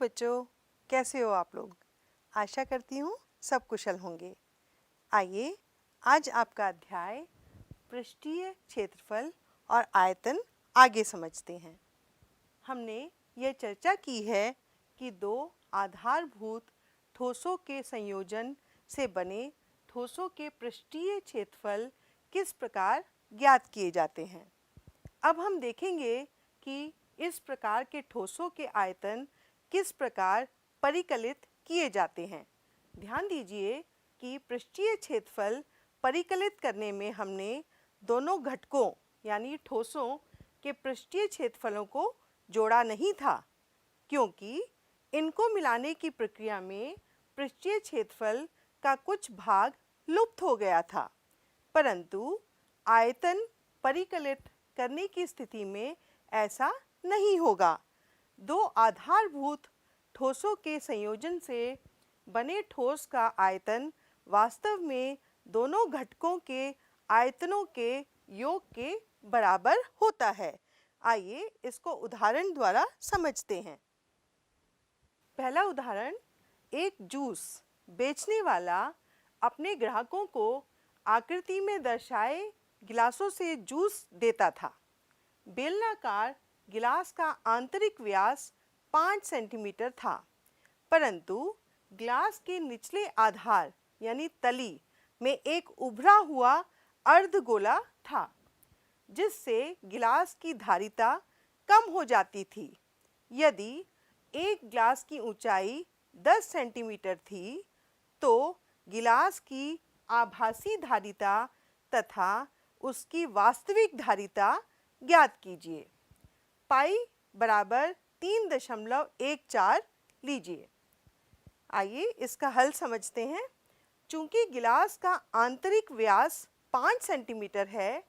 बच्चों, कैसे हो आप लोग? आशा करती हूँ सब कुशल होंगे। आइए आज आपका अध्याय पृष्ठीय क्षेत्रफल और आयतन आगे समझते हैं। हमने यह चर्चा की है कि दो आधारभूत ठोसों के संयोजन से बने ठोसों के पृष्ठीय क्षेत्रफल किस प्रकार ज्ञात किए जाते हैं। अब हम देखेंगे कि इस प्रकार के ठोसों के आयतन किस प्रकार परिकलित किए जाते हैं। ध्यान दीजिए कि पृष्ठीय क्षेत्रफल परिकलित करने में हमने दोनों घटकों यानी ठोसों के पृष्ठीय क्षेत्रफलों को जोड़ा नहीं था, क्योंकि इनको मिलाने की प्रक्रिया में पृष्ठीय क्षेत्रफल का कुछ भाग लुप्त हो गया था। परंतु आयतन परिकलित करने की स्थिति में ऐसा नहीं होगा। दो आधारभूत ठोसों के संयोजन से बने ठोस का आयतन वास्तव में दोनों घटकों के आयतनों के योग के बराबर होता है। आइए इसको उदाहरण द्वारा समझते हैं। पहला उदाहरण, एक जूस बेचने वाला अपने ग्राहकों को आकृति में दर्शाए गिलासों से जूस देता था। बेलनाकार गिलास का आंतरिक व्यास 5 सेंटीमीटर था, परंतु गिलास के निचले आधार यानी तली में एक उभरा हुआ अर्धगोला था, जिससे गिलास की धारिता कम हो जाती थी। यदि एक गिलास की ऊंचाई 10 सेंटीमीटर थी, तो गिलास की आभासी धारिता तथा उसकी वास्तविक धारिता ज्ञात कीजिए। पाई बराबर 3.14 लीजिए। आइए इसका हल समझते हैं। चूंकि गिलास का आंतरिक व्यास 5 सेंटीमीटर है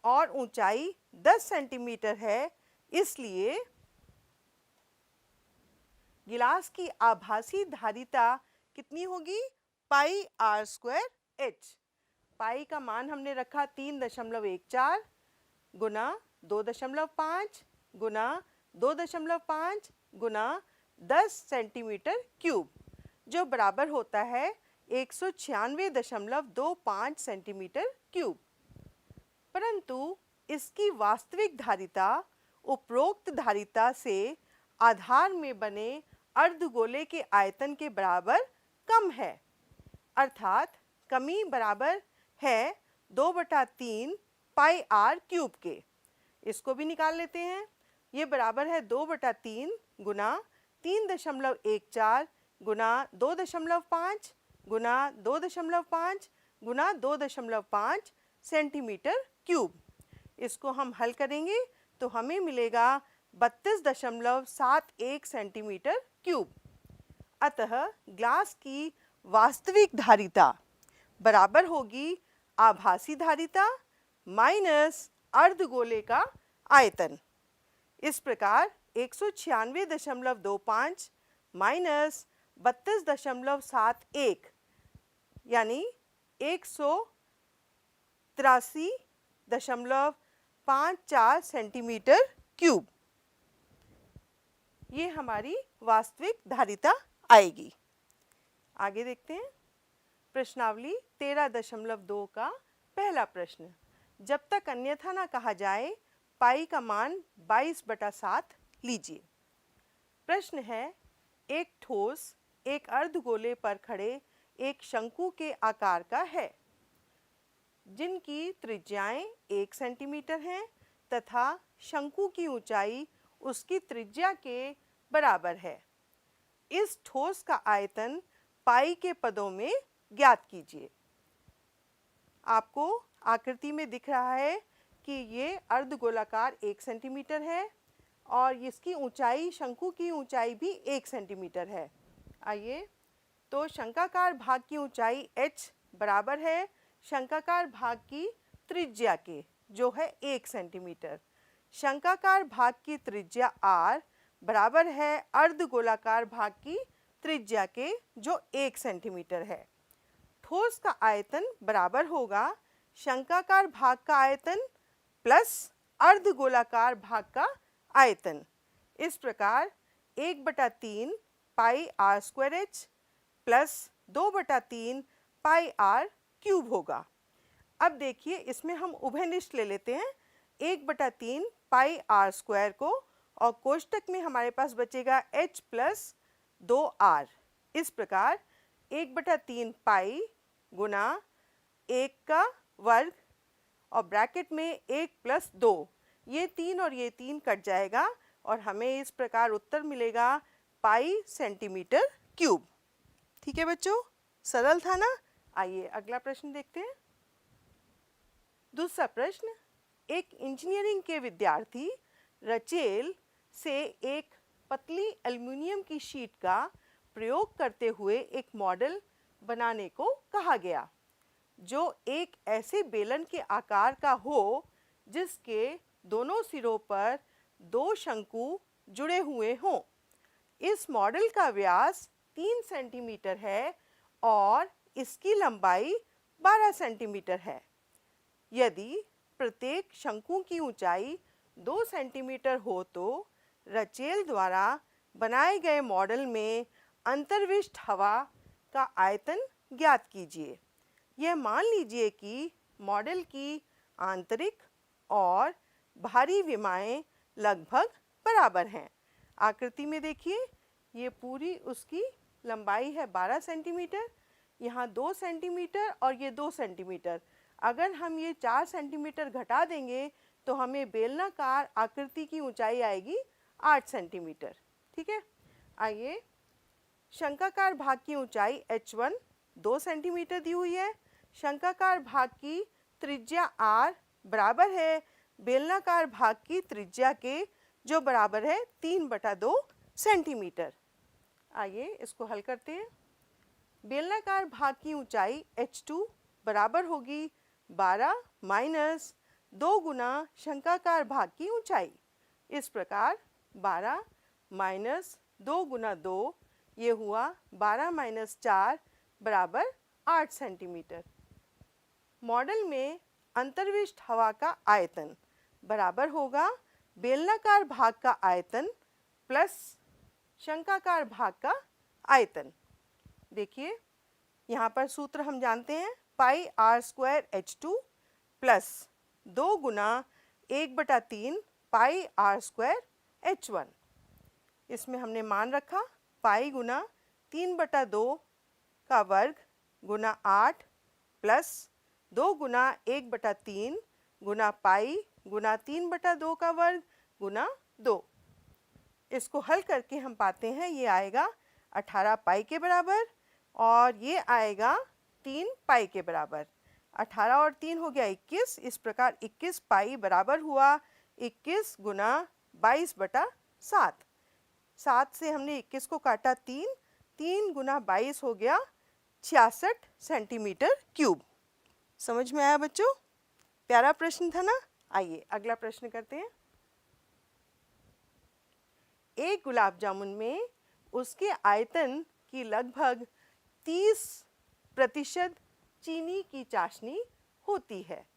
और ऊंचाई 10 सेंटीमीटर है, इसलिए गिलास की आभासी धारिता कितनी होगी? पाई आर स्क्वायर एच। पाई का मान हमने रखा 3.14 गुना 2.5 गुना 2.5 गुना 10 सेंटीमीटर क्यूब, जो बराबर होता है 196.25 सेंटीमीटर क्यूब। परंतु इसकी वास्तविक धारिता उपरोक्त धारिता से आधार में बने अर्धगोले के आयतन के बराबर कम है, अर्थात कमी बराबर है 2/3 पाई आर क्यूब के। इसको भी निकाल लेते हैं। ये बराबर है 2/3 गुना 3.14 गुना 2.5 गुना 2.5 गुना 2.5 सेंटीमीटर क्यूब। इसको हम हल करेंगे तो हमें मिलेगा 32.71 सेंटीमीटर क्यूब। अतः ग्लास की वास्तविक धारिता बराबर होगी आभासी धारिता माइनस अर्धगोले का आयतन। इस प्रकार 196.25 माइनस 32.71 यानी 183.54 सेंटीमीटर क्यूब, ये हमारी वास्तविक धारिता आएगी। आगे देखते हैं। प्रश्नावली 13.2 का पहला प्रश्न, जब तक अन्यथा ना कहा जाए पाई का मान 22/7 लीजिए। प्रश्न है, एक ठोस एक अर्धगोले पर खड़े एक शंकु के आकार का है, जिनकी त्रिज्याएं 1 सेंटीमीटर हैं तथा शंकु की ऊंचाई उसकी त्रिज्या के बराबर है। इस ठोस का आयतन पाई के पदों में ज्ञात कीजिए। आपको आकृति में दिख रहा है कि ये अर्धगोलाकार 1 सेंटीमीटर है और इसकी ऊंचाई, शंकु की ऊंचाई भी 1 सेंटीमीटर है। आइए, तो शंकाकार भाग की ऊंचाई h बराबर है शंकाकार भाग की त्रिज्या के, जो है 1 सेंटीमीटर। शंकाकार भाग की त्रिज्या r बराबर है अर्धगोलाकार भाग की त्रिज्या के, जो 1 सेंटीमीटर है। ठोस का आयतन बराबर होगा शंकाकार भाग का आयतन प्लस अर्धगोलाकार भाग का आयतन। इस प्रकार 1/3 pi are square h plus 2/3 pi r cube होगा। अब देखिए इसमें हम उभयनिष्ठ ले लेते हैं 1/3 पाई आर स्क्वायर को, और कोष्टक में हमारे पास बचेगा h प्लस 2r। इस प्रकार 1/3 पाई गुना 1 का वर्ग और ब्रैकेट में 1 प्लस 2, ये 3 और ये 3 कट जाएगा और हमें इस प्रकार उत्तर मिलेगा पाई सेंटीमीटर क्यूब। ठीक है बच्चों, सरल था ना। आइए अगला प्रश्न देखते हैं। दूसरा प्रश्न, एक इंजीनियरिंग के विद्यार्थी रचेल से एक पतली एल्युमिनियम की शीट का प्रयोग करते हुए एक मॉडल बनाने को कहा गया जो एक ऐसे बेलन के आकार का हो जिसके दोनों सिरों पर 2 शंकु जुड़े हुए हों। इस मॉडल का व्यास 3 सेंटीमीटर है और इसकी लंबाई 12 सेंटीमीटर है। यदि प्रत्येक शंकु की ऊंचाई 2 सेंटीमीटर हो तो रचेल द्वारा बनाए गए मॉडल में अंतर्विष्ट हवा का आयतन ज्ञात कीजिए। यह मान लीजिए कि मॉडल की आंतरिक और बाहरी विमाएं लगभग बराबर हैं। आकृति में देखिए, ये पूरी उसकी लंबाई है 12 सेंटीमीटर, यहाँ 2 सेंटीमीटर और ये 2 सेंटीमीटर। अगर हम ये 4 सेंटीमीटर घटा देंगे तो हमें बेलनाकार आकृति की ऊंचाई आएगी 8 सेंटीमीटर। ठीक है, आइए शंक्वाकार भाग की ऊंचाई h1 2 सेंटीमीटर दी हुई है। शंक्वाकार भाग की त्रिज्या r बराबर है बेलनाकार भाग की त्रिज्या के, जो बराबर है 3/2 सेंटीमीटर। आइए इसको हल करते हैं। बेलनाकार भाग की ऊंचाई h2 बराबर होगी 12 माइनस 2 गुना शंक्वाकार भाग की ऊंचाई। इस प्रकार 12 माइनस 2 गुना 2, ये हुआ 12 माइनस 4 बराबर 8 सेंटीमीटर। मॉडल में अंतर्विष्ट हवा का आयतन बराबर होगा बेलनाकार भाग का आयतन प्लस शंक्वाकार भाग का आयतन। देखिए यहाँ पर सूत्र हम जानते हैं, pi are square h2 plus 2 गुना 1/3 पाई आर स्क्वायर h1। इसमें हमने मान रखा पाई गुना 3/2 का वर्ग गुना 8 प्लस 2 गुना 1/3 गुना पाई गुना 3/2 का वर्ग गुना 2। इसको हल करके हम पाते हैं ये आएगा 18 पाई के बराबर और ये आएगा 3 पाई के बराबर। 18 और 3 हो गया 21। इस प्रकार 21 पाई बराबर हुआ 21 गुना 22/7। 7 से हमने 21 को काटा 3 गुना 22 हो गया 66 सेंटीमीटर क्यूब। समझ में आया बच्चों? प्यारा प्रश्न था ना। आइए अगला प्रश्न करते हैं। एक गुलाब जामुन में उसके आयतन की लगभग 30% चीनी की चाशनी होती है।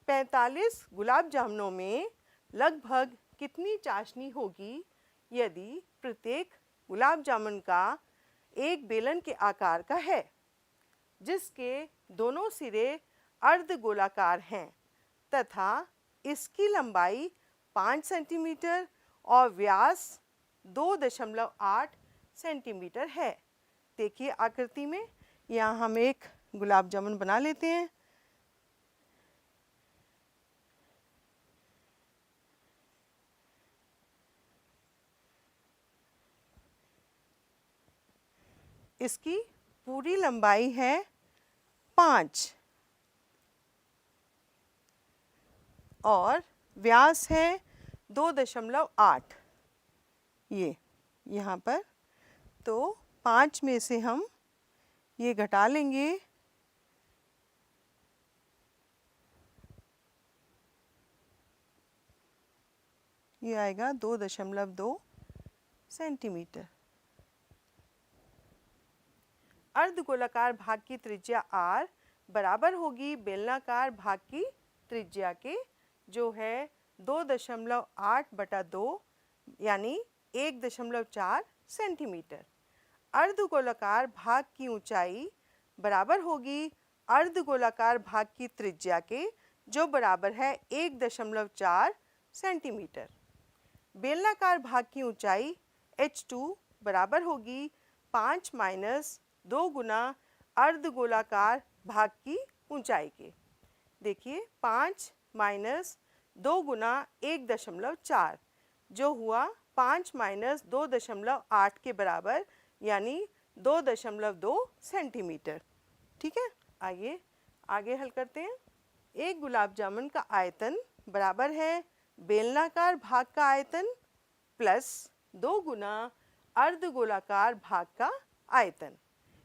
45 गुलाब जामुनों में लगभग कितनी चाशनी होगी यदि प्रत्येक गुलाब जामुन का एक बेलन के आकार का है जिसके दोनों सिरे अर्ध गोलाकार हैं तथा इसकी लंबाई 5 सेंटीमीटर और व्यास 2.8 सेंटीमीटर है। देखिए आकृति में, यहाँ हम एक गुलाब जामुन बना लेते हैं। इसकी पूरी लंबाई है 5 और व्यास है 2.8। ये यहाँ पर तो 5 में से हम ये घटा लेंगे, ये आएगा 2.2 सेंटीमीटर। अर्धगोलाकार भाग की त्रिज्या r बराबर होगी बेलनाकार भाग की त्रिज्या के, जो है 2.8/2 यानी 1.4 सेंटीमीटर। अर्धगोलाकार भाग की ऊंचाई बराबर होगी अर्धगोलाकार भाग की त्रिज्या के, जो बराबर है 1.4 सेंटीमीटर। बेलनाकार भाग की ऊंचाई h2 बराबर होगी 5 माइनस 2 गुना अर्धगोलाकार भाग की ऊंचाई के। देखिए 5 माइनस 2 गुना 1.4 जो हुआ 5 माइनस 2.8 के बराबर, यानी 2.2 सेंटीमीटर। ठीक है, आइए आगे हल करते हैं। एक गुलाब जामुन का आयतन बराबर है बेलनाकार भाग का आयतन प्लस 2 गुना अर्धगोलाकार भाग का आयतन।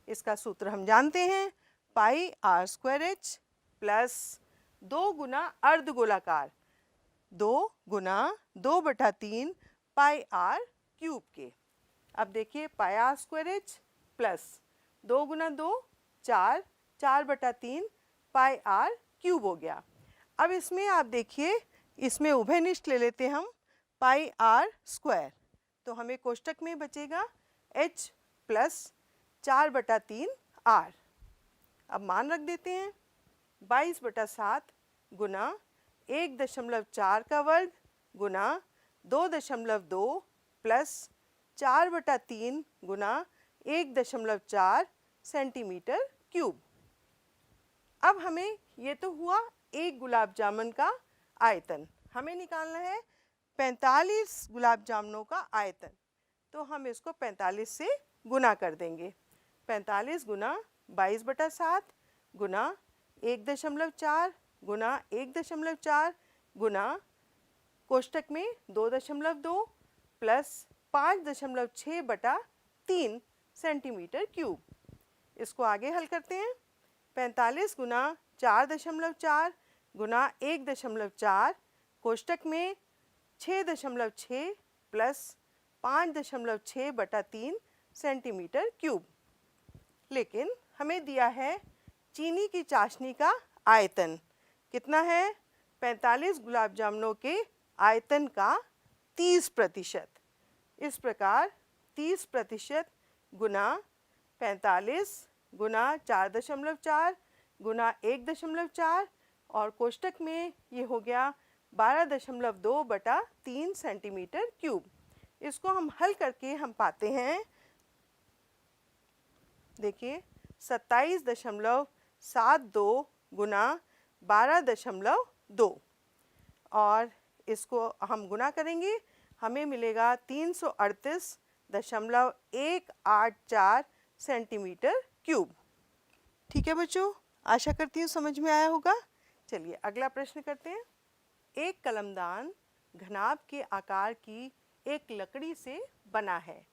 इसका सूत्र हम जानते हैं, pi are square h plus 2 गुना अर्धगोलाकार 2 गुना 2/3 पाई आर क्यूब के। अब देखिए pi are square h plus 2 गुना 2 4, 4/3 पाई आर क्यूब हो गया। अब इसमें आप देखिए, इसमें उभयनिष्ठ ले लेते हम पाई आर स्क्वायर, तो हमें कोष्टक में बचेगा h प्लस 4/3 r। अब मान रख देते हैं 22/7 गुना 1.4 का वर्ग गुना 2.2 प्लस 4/3 गुना 1.4 सेंटीमीटर क्यूब। अब हमें ये तो हुआ एक गुलाब जामुन का आयतन, हमें निकालना है 45 गुलाब जामुनों का आयतन, तो हम इसको 45 से गुना कर देंगे। 45 गुना 22/7 गुना 1.4 गुना 1.4 गुना कोष्टक में 2.2 प्लस 5.6/3 सेंटीमीटर क्यूब। इसको आगे हल करते हैं। 45 गुना 4.4 गुना 1.4 कोष्टक में 6.6 प्लस 5.6/3 सेंटीमीटर क्यूब। लेकिन हमें दिया है चीनी की चाशनी का आयतन कितना है, 45 गुलाब जामुनों के आयतन का 30%। इस प्रकार 30% गुना 45 गुना 4.4 गुना 1.4 और कोष्टक में ये हो गया 12.2/3 सेंटीमीटर क्यूब। इसको हम हल करके हम पाते हैं, देखिए 27.72 गुना 12.2 और इसको हम गुना करेंगे, हमें मिलेगा 338.184 सेंटीमीटर क्यूब। ठीक है बच्चों, आशा करती हूँ समझ में आया होगा। चलिए अगला प्रश्न करते हैं। एक कलमदान घनाभ के आकार की एक लकड़ी से बना है,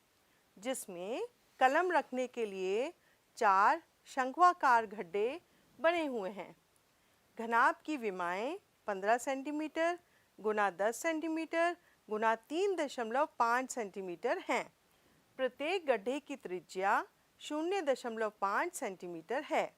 जिसमें कलम रखने के लिए 4 शंक्वाकार गड्ढे बने हुए हैं। घनाभ की विमाएं 15 सेंटीमीटर गुना 10 सेंटीमीटर गुना 3.5 सेंटीमीटर हैं। प्रत्येक गड्ढे की त्रिज्या 0.5 सेंटीमीटर है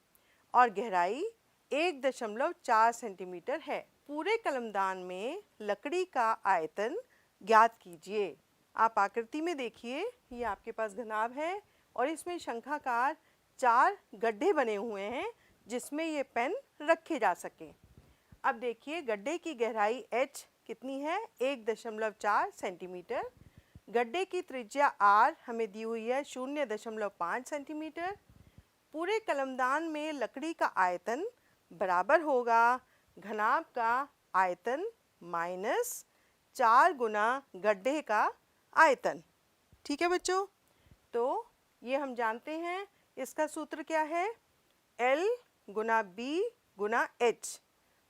और गहराई 1.4 सेंटीमीटर है। पूरे कलमदान में लकड़ी का आयतन ज्ञात कीजिए। आप आकृति में देखिए, ये आपके पास घनाभ है और इसमें शंखाकार 4 गड्ढे बने हुए हैं जिसमें ये पेन रखे जा सकें। अब देखिए गड्ढे की गहराई h कितनी है, 1.4 सेंटीमीटर। गड्ढे की त्रिज्या r हमें दी हुई है 0.5 सेंटीमीटर। पूरे कलमदान में लकड़ी का आयतन बराबर होगा घनाभ का आयतन माइनस 4 गुना गड्ढे का आयतन। ठीक है बच्चों, तो ये हम जानते हैं, इसका सूत्र क्या है, L गुना B गुना H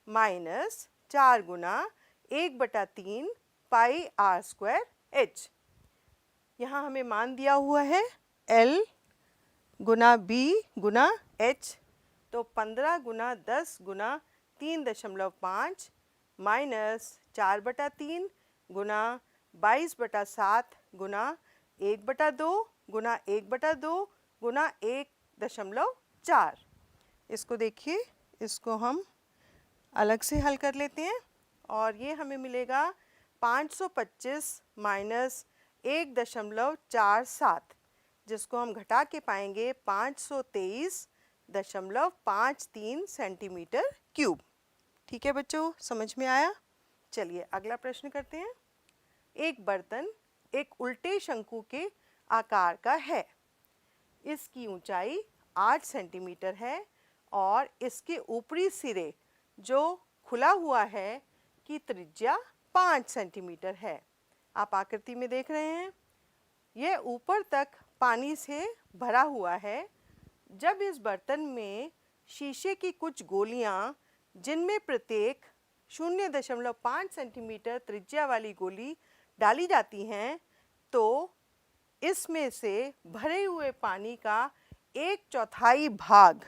माइनस 4 गुना 1/3 पाई आर स्क्वायर H। यहाँ हमें मान दिया हुआ है L गुना B गुना H, तो 15 गुना 10 गुना 3.5 माइनस 4/3 गुना 22/7 गुना 1/2 गुना 1/2 गुना 1.4। इसको देखिए, इसको हम अलग से हल कर लेते हैं और ये हमें मिलेगा 525 माइनस 1.47, जिसको हम घटा के पाएंगे 523.53 सेंटीमीटर क्यूब। ठीक है बच्चों, समझ में आया? चलिए अगला प्रश्न करते हैं। एक बर्तन एक उल्टे शंकु के आकार का है। इसकी ऊंचाई 8 सेंटीमीटर है और इसके ऊपरी सिरे जो खुला हुआ है की त्रिज्या 5 सेंटीमीटर है। आप आकृति में देख रहे हैं, यह ऊपर तक पानी से भरा हुआ है। जब इस बर्तन में शीशे की कुछ गोलियां, जिनमें प्रत्येक 0.5 सेंटीमीटर त्रिज्या वाली गोली डाली जाती हैं, तो इसमें से भरे हुए पानी का 1/4 भाग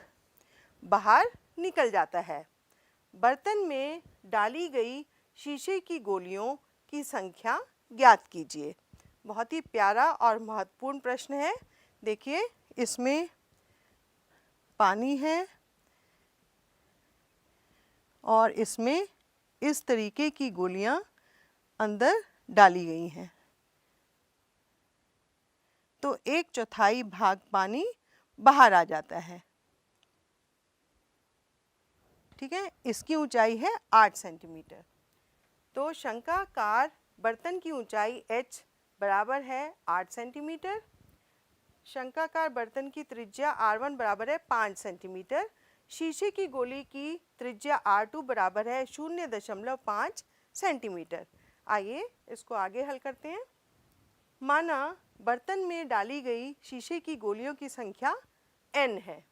बाहर निकल जाता है। बर्तन में डाली गई शीशे की गोलियों की संख्या ज्ञात कीजिए। बहुत ही प्यारा और महत्वपूर्ण प्रश्न है। देखिए, इसमें पानी है और इसमें इस तरीके की गोलियां अंदर डाली गई हैं, तो 1/4 भाग पानी बाहर आ जाता है। ठीक है, इसकी ऊंचाई है 8 सेंटीमीटर। तो शंक्वाकार बर्तन की ऊंचाई h बराबर है 8 सेंटीमीटर। शंक्वाकार बर्तन की त्रिज्या r1 बराबर है 5 सेंटीमीटर। शीशे की गोली की त्रिज्या r2 बराबर है 0.5 सेंटीमीटर। आइए इसको आगे हल करते हैं। माना बर्तन में डाली गई शीशे की गोलियों की संख्या n है,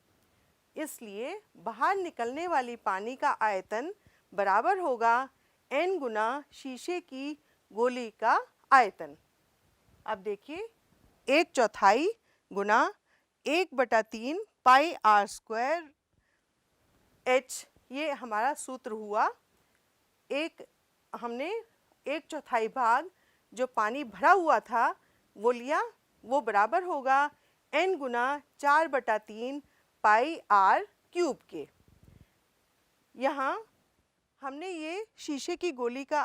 इसलिए बाहर निकलने वाली पानी का आयतन बराबर होगा n गुना शीशे की गोली का आयतन। अब देखिए, 1/4 गुना 1/3 पाई r स्क्वायर h, ये हमारा सूत्र हुआ। हमने 1/4 भाग जो पानी भरा हुआ था वो लिया, वो बराबर होगा n गुना 4/3 पाई r क्यूब के। यहाँ हमने ये शीशे की गोली का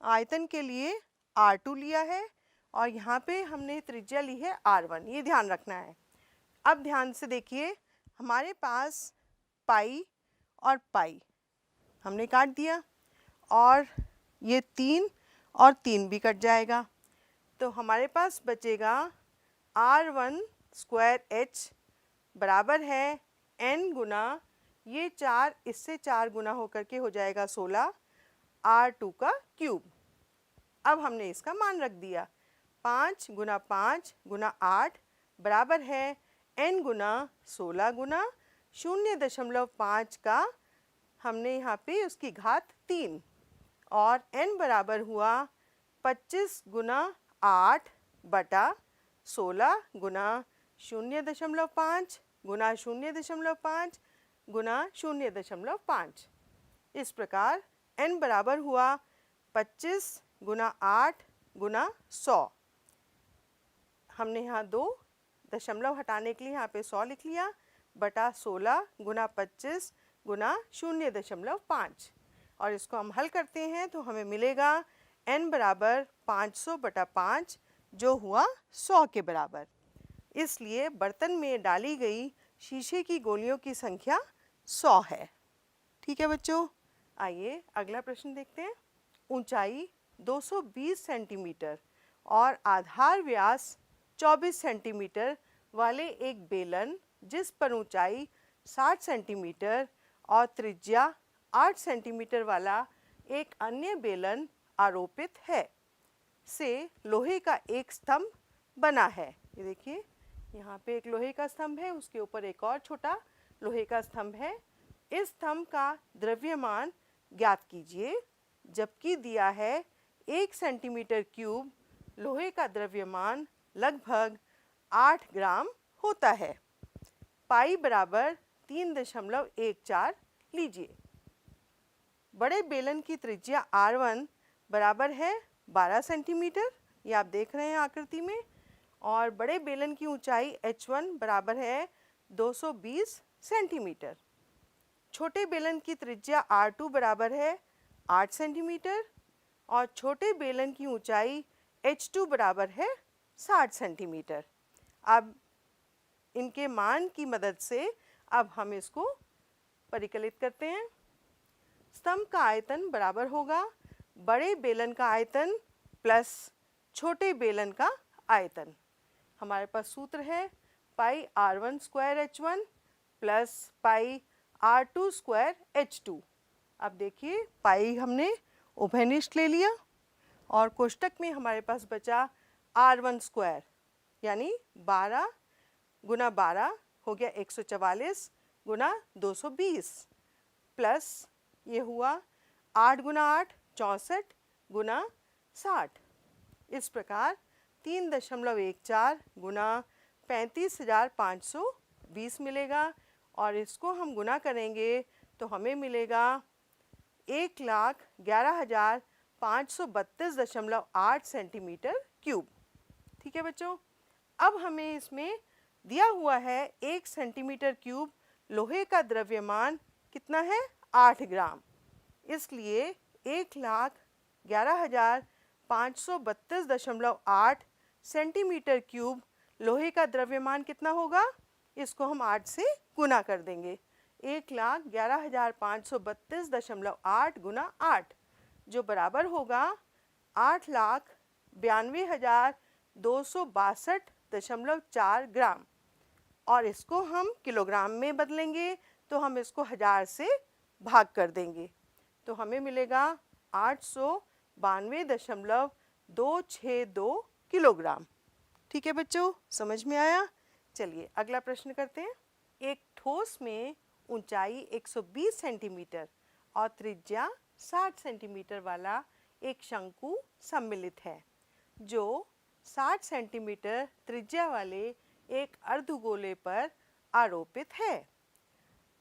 आयतन के लिए r2 लिया है और यहाँ पे हमने त्रिज्या ली है r1, ये ध्यान रखना है। अब ध्यान से देखिए, हमारे पास पाई और पाई हमने काट दिया और ये 3 और 3 भी कट जाएगा, तो हमारे पास बचेगा r1 स्क्वायर h बराबर है n गुना, ये 4 इससे 4 गुना होकर के हो जाएगा 16 r2 का क्यूब। अब हमने इसका मान रख दिया, 5 गुना 5 गुना 8 बराबर है n गुना 16 गुना 0.5 का हमने यहाँ पे उसकी घात 3 और n बराबर हुआ 25 गुना 8 बटा 16 गुना 0.5 गुना 0.5 गुना 0.5। इस प्रकार n बराबर हुआ 25 गुना 8 गुना 100। हमने यहाँ 2 दशमलव हटाने के लिए यहाँ पे 100 लिख लिया, बटा 16 गुना 25 गुना 0.5, और इसको हम हल करते हैं तो हमें मिलेगा n बराबर 500/5, जो हुआ 100 के बराबर। इसलिए बर्तन में डाली गई शीशे की गोलियों की संख्या 100 है। ठीक है बच्चों, आइए अगला प्रश्न देखते हैं। ऊंचाई 220 सेंटीमीटर और आधार व्यास 24 सेंटीमीटर वाले एक बेलन, जिस पर ऊंचाई 60 सेंटीमीटर और त्रिज्या 8 सेंटीमीटर वाला एक अन्य बेलन आरोपित है, से लोहे का एक स्तंभ बना है। ये देखिए, यहाँ पे एक लोहे का स्तंभ है, उसके ऊपर एक और छोटा लोहे का स्तंभ है। इस स्तंभ का द्रव्यमान ज्ञात कीजिए, जबकि दिया है 1 सेंटीमीटर क्यूब लोहे का द्रव्यमान लगभग 8 ग्राम होता है। पाई बराबर 3.14 लीजिए। बड़े बेलन की त्रिज्या r1 बराबर है 12 सेंटीमीटर, ये आप देख रहे हैं आकृति में, और बड़े बेलन की ऊंचाई h1 बराबर है 220 सेंटीमीटर। छोटे बेलन की त्रिज्या r2 बराबर है 8 सेंटीमीटर और छोटे बेलन की ऊंचाई H2 बराबर है 60 सेंटीमीटर। अब इनके मान की मदद से अब हम इसको परिकलित करते हैं। स्तंभ का आयतन बराबर होगा बड़े बेलन का आयतन प्लस छोटे बेलन का आयतन। हमारे पास सूत्र है पाई r1 square h1 plus pi r2 square h2। अब देखिए पाई हमने उभयनिष्ठ ले लिया और कोष्टक में हमारे पास बचा r1 स्क्वायर यानी 12 गुना 12 हो गया 144 गुना 220 प्लस ये हुआ 8 गुना 8 64 गुना 60। इस प्रकार 3.14 गुना 35,520 मिलेगा और इसको हम गुना करेंगे तो हमें मिलेगा 1,11,532.8 सेंटीमीटर क्यूब। ठीक है बच्चों, अब हमें इसमें दिया हुआ है 1 सेंटीमीटर क्यूब लोहे का द्रव्यमान कितना है 8 ग्राम, इसलिए 1,11,532.8 सेंटीमीटर क्यूब लोहे का द्रव्यमान कितना होगा, इसको हम 8 से गुना कर देंगे। 1,11,532.8 गुना 8 जो बराबर होगा 8,92,262.4 ग्राम और इसको हम किलोग्राम में बदलेंगे तो हम इसको 1000 से भाग कर देंगे तो हमें मिलेगा 892.262 किलोग्राम। ठीक है बच्चों, समझ में आया? चलिए अगला प्रश्न करते हैं। एक ठोस में ऊंचाई 120 सेंटीमीटर और त्रिज्या 60 सेंटीमीटर वाला एक शंकु सम्मिलित है जो 60 सेंटीमीटर त्रिज्या वाले एक अर्धगोले पर आरोपित है।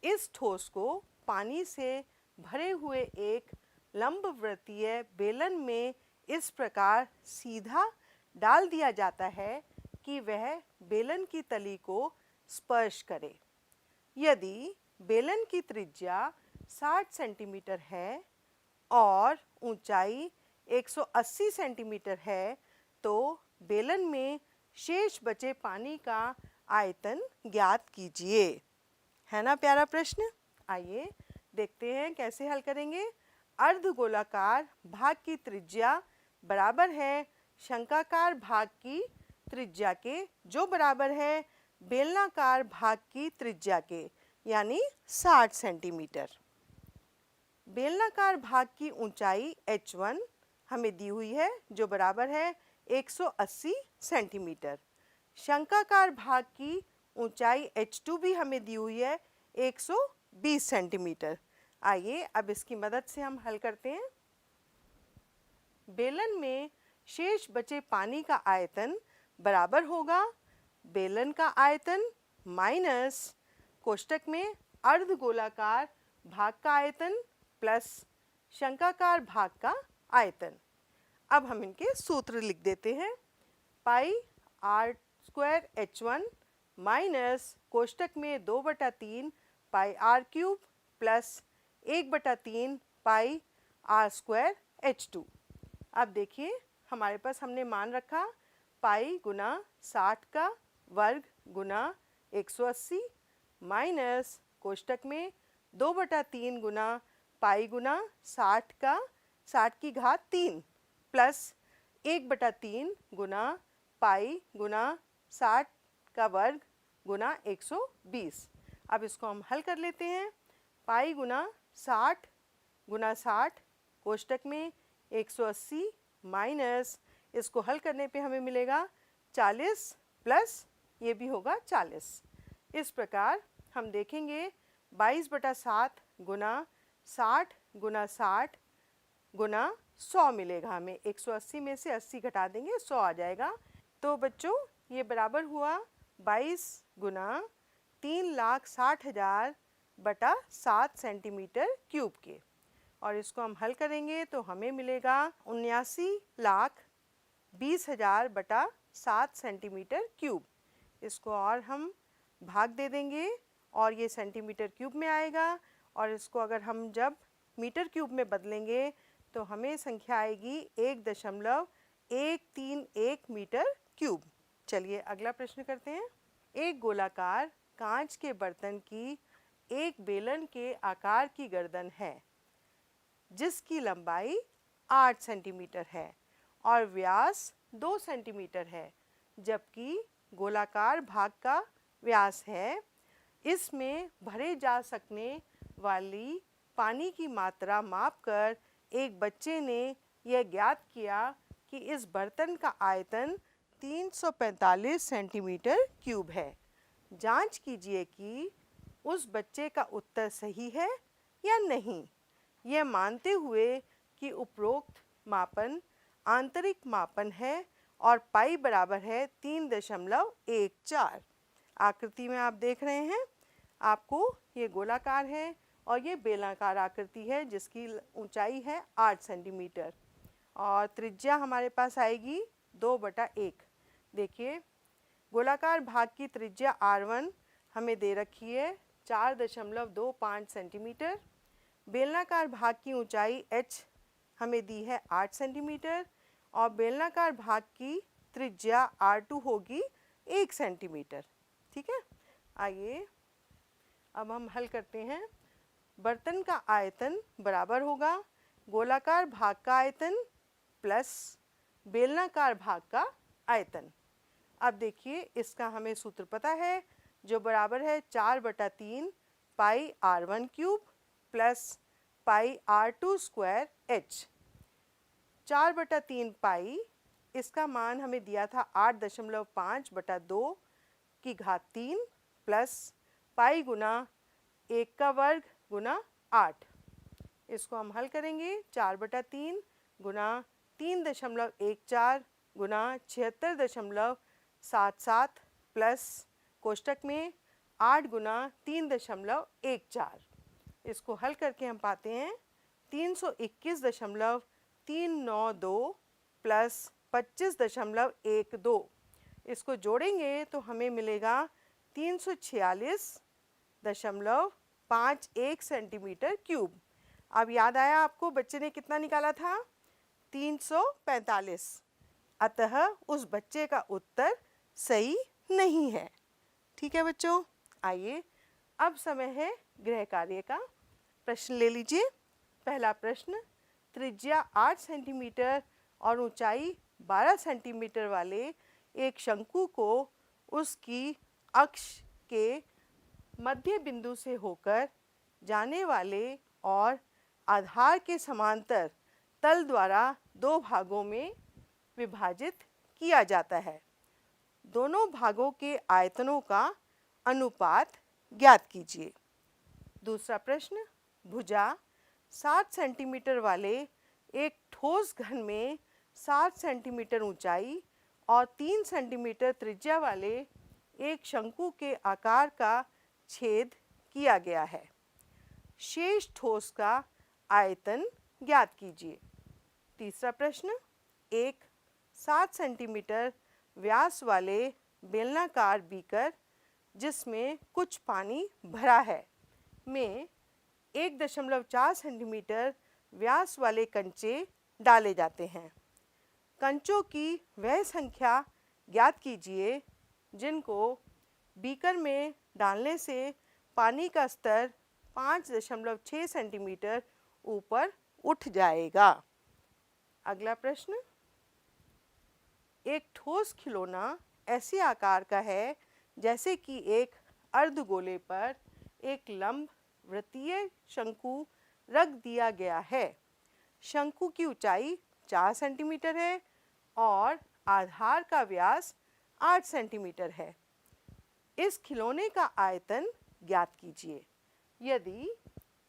इस ठोस को पानी से भरे हुए एक लंबवृत्तीय बेलन में इस प्रकार सीधा डाल दिया जाता है कि वह बेलन की तली को स्पर्श करे। यदि बेलन की त्रिज्या 60 सेंटीमीटर है और ऊंचाई 180 सेंटीमीटर है तो बेलन में शेष बचे पानी का आयतन ज्ञात कीजिए। है ना प्यारा प्रश्न? आइए देखते हैं कैसे हल करेंगे। अर्धगोलाकार भाग की त्रिज्या बराबर है शंक्वाकार भाग की त्रिज्या के, जो बराबर है बेलनाकार भाग की त्रिज्या के, यानी 60 सेंटीमीटर। बेलनाकार भाग की ऊंचाई h1 हमें दी हुई है जो बराबर है 180 सेंटीमीटर। शंक्वाकार भाग की ऊंचाई h2 भी हमें दी हुई है 120 सेंटीमीटर। आइए अब इसकी मदद से हम हल करते हैं। बेलन में शेष बचे पानी का आयतन बराबर होगा बेलन का आयतन माइनस कोष्टक में अर्धगोलाकार भाग का आयतन प्लस शंक्वाकार भाग का आयतन। अब हम इनके सूत्र लिख देते हैं। पाई r स्क्वायर h1 माइनस कोष्टक में 2/3 पाई r क्यूब प्लस 1/3 पाई r स्क्वायर h2। अब देखिए हमारे पास हमने मान रखा पाई गुना 60 का वर्ग गुना 180 माइनस कोष्टक में 2/3 गुना पाई गुना 60 का 60 की घात 3 प्लस 1/3 गुना पाई गुना 60 का वर्ग गुना 120। अब इसको हम हल कर लेते हैं। पाई गुना 60 गुना 60 कोष्टक में 180 माइनस इसको हल करने पे हमें मिलेगा 40 प्लस ये भी होगा 40। इस प्रकार हम देखेंगे 22/7 गुना 60 गुना 60 गुना 100 मिलेगा हमें। 180 में से 80 घटा देंगे 100 आ जाएगा। तो बच्चों ये बराबर हुआ 22 गुना 3,60,000 बटा 7 सेंटीमीटर क्यूब के और इसको हम हल करेंगे तो हमें मिलेगा 79,20,000 बटा 7 सेंटीमीटर क्यूब। इसको और हम भाग दे देंगे और ये सेंटीमीटर क्यूब में आएगा और इसको अगर हम जब मीटर क्यूब में बदलेंगे तो हमें संख्या आएगी 131 मीटर क्यूब। चलिए अगला प्रश्न करते हैं। एक गोलाकार कांच के बर्तन की एक बेलन के आकार की गर्दन है जिसकी लंबाई 8 सेंटीमीटर है और व्यास 2 सेंटीमीटर है, जबकि गोलाकार भाग का व्यास है। इसमें भरे जा सकने वाली पानी की मात्रा मापकर एक बच्चे ने यह ज्ञात किया कि इस बर्तन का आयतन 345 सेंटीमीटर क्यूब है। जांच कीजिए कि उस बच्चे का उत्तर सही है या नहीं, यह मानते हुए कि उपरोक्त मापन आंतरिक मापन है और पाई बराबर है 3.14। आकृति में आप देख रहे हैं, आपको ये गोलाकार है और ये बेलनाकार आकृति है जिसकी ऊंचाई है 8 सेंटीमीटर और त्रिज्या हमारे पास आएगी 2/1। देखिए गोलाकार भाग की त्रिज्या R1 हमें दे रखी है 4.25 सेंटीमीटर। बेलनाकार भाग की ऊंचाई h हमें दी है 8 सेंटीमीटर और बेलनाकार भाग की त्रिज्या R2 होगी 1 सेंटीमीटर। ठीक है, आइए अब हम हल करते हैं। बर्तन का आयतन बराबर होगा गोलाकार भाग का आयतन प्लस बेलनाकार भाग का आयतन। अब देखिए इसका हमें सूत्र पता है जो बराबर है 4/3 पाई R1 cube plus pi R2 square h। 4/3 पाई, इसका मान हमें दिया था 8.5/2 की घात 3 प्लस पाई गुना 1 का वर्ग गुना 8। इसको हम हल करेंगे। 4/3 गुना 3.14 गुना 76.77 प्लस कोष्टक में 8 गुना 3.14। इसको हल करके हम पाते हैं 321.392 प्लस 25.12। इसको जोड़ेंगे तो हमें मिलेगा 346.51 सेंटीमीटर क्यूब। अब याद आया आपको बच्चे ने कितना निकाला था? 345। अतः उस बच्चे का उत्तर सही नहीं है। ठीक है बच्चों, आइए अब समय है गृह कार्य का। प्रश्न ले लीजिए। पहला प्रश्न, त्रिज्या 8 सेंटीमीटर और ऊंचाई 12 सेंटीमीटर वाले एक शंकु को उसकी अक्ष के मध्य बिंदु से होकर जाने वाले और आधार के समांतर तल द्वारा 2 भागों में विभाजित किया जाता है। दोनों भागों के आयतनों का अनुपात ज्ञात कीजिए। दूसरा प्रश्न, भुजा 7 सेंटीमीटर वाले एक ठोस घन में 7 सेंटीमीटर ऊंचाई और 3 सेंटीमीटर त्रिज्या वाले एक शंकु के आकार का छेद किया गया है। शेष ठोस का आयतन ज्ञात कीजिए। तीसरा प्रश्न, एक 7 सेंटीमीटर व्यास वाले बेलनाकार बीकर जिसमें कुछ पानी भरा है में 1.4 सेंटीमीटर व्यास वाले कंचे डाले जाते हैं। कंचों की वह संख्या ज्ञात कीजिए जिनको बीकर में डालने से पानी का स्तर 5.6 सेंटीमीटर ऊपर उठ जाएगा। अगला प्रश्न, एक ठोस खिलौना ऐसे आकार का है जैसे कि एक अर्धगोले पर एक लंब वृत्तीय शंकु रख दिया गया है। शंकु की ऊंचाई 4 सेंटीमीटर है और आधार का व्यास 8 सेंटीमीटर है। इस खिलौने का आयतन ज्ञात कीजिए। यदि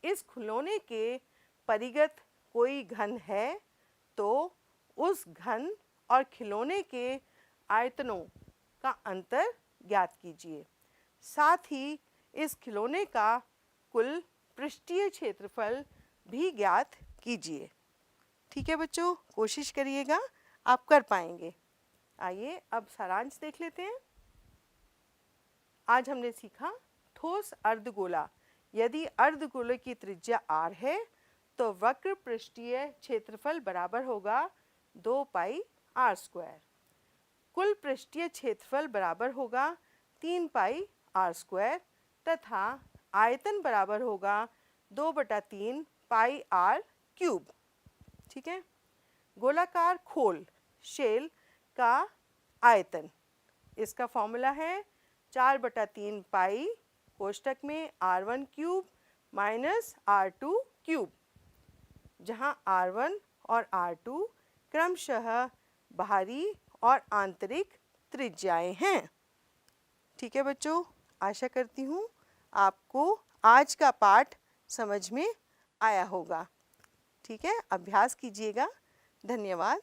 इस खिलौने के परिगत कोई घन है तो उस घन और खिलौने के आयतनों का अंतर ज्ञात कीजिए। साथ ही इस खिलौने का कुल पृष्ठीय क्षेत्रफल भी ज्ञात कीजिए। ठीक है बच्चों, कोशिश करिएगा, आप कर पाएंगे। आइए अब सारांश देख लेते हैं। आज हमने सीखा ठोस अर्धगोला। यदि अर्धगोले की त्रिज्या r है तो वक्र पृष्ठीय क्षेत्रफल बराबर होगा 2 पाई आर स्क्वायर। कुल पृष्ठीय क्षेत्रफल बराबर होगा 3 पाई आर स्क्वायर तथा आयतन बराबर होगा 2/3 पाई आर क्यूब। ठीक है। गोलाकार खोल शेल का आयतन, इसका फॉर्मूला है 4/3 पाई कोष्टक में r1 cube minus r2 cube, जहाँ r1 और r2 क्रमशः बाहरी और आंतरिक त्रिज्याएं हैं। ठीक है बच्चों, आशा करती हूँ आपको आज का पाठ समझ में आया होगा। ठीक है, अभ्यास कीजिएगा। धन्यवाद।